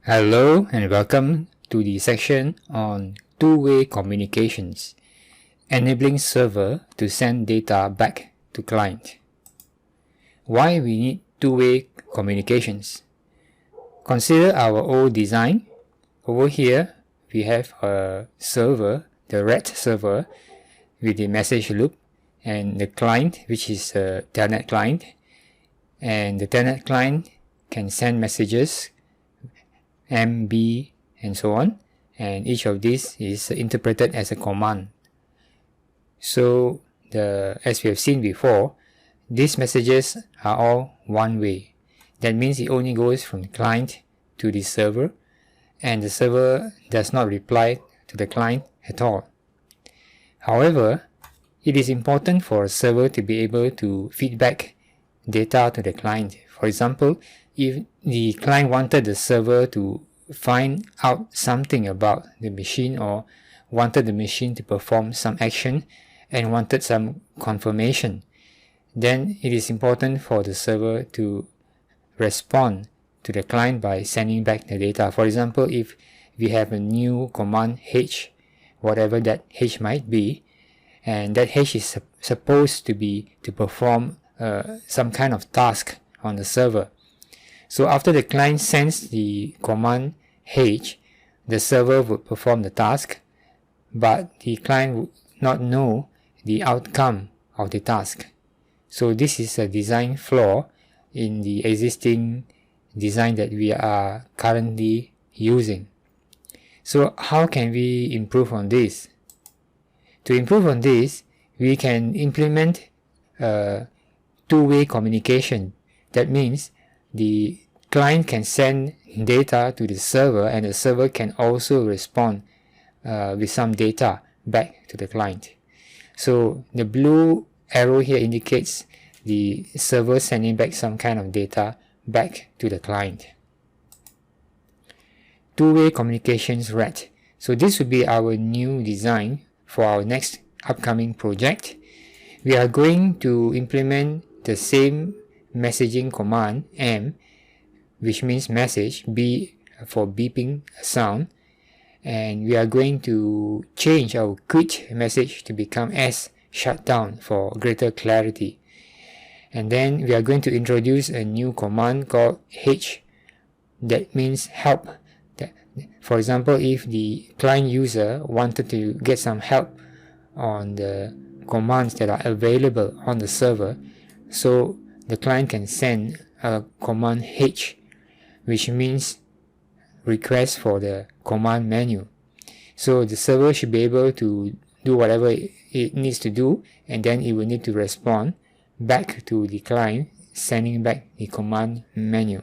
Hello and welcome to the section on two-way communications, enabling server to send data back to client. Why we need two-way communications? Consider our old design. Over here we have a server, the red server with the message loop, and the client, which is a telnet client, and the telnet client can send messages M, B, and so on, and each of these is interpreted as a command. So as we have seen before, these messages are all one way. That means it only goes from the client to the server, and the server does not reply to the client at all. However, it is important for a server to be able to feedback data to the client. For example, if the client wanted the server to find out something about the machine, or wanted the machine to perform some action and wanted some confirmation, then it is important for the server to respond to the client by sending back the data. For example, if we have a new command H, whatever that H might be, and that H is supposed to perform some kind of task on the server. So after the client sends the command H, the server would perform the task, but the client would not know the outcome of the task. So this is a design flaw in the existing design that we are currently using. So how can we improve on this? To improve on this, we can implement two-way communication. That means the client can send data to the server, and the server can also respond with some data back to the client. So the blue arrow here indicates the server sending back some kind of data back to the client. Two-way communications red. So this would be our new design for our next upcoming project. We are going to implement the same messaging command M, which means message, B for beeping sound, and we are going to change our quit message to become S, shutdown, for greater clarity. And then we are going to introduce a new command called H, that means help. For example, if the client user wanted to get some help on the commands that are available on the server, so the client can send a command H, which means request for the command menu. So the server should be able to do whatever it needs to do, and then it will need to respond back to the client, sending back the command menu.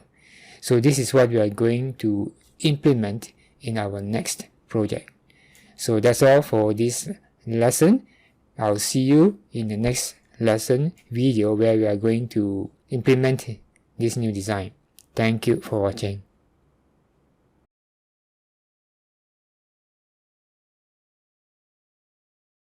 So this is what we are going to implement in our next project. So that's all for this lesson. I'll see you in the next lesson video where we are going to implement this new design. Thank you for watching.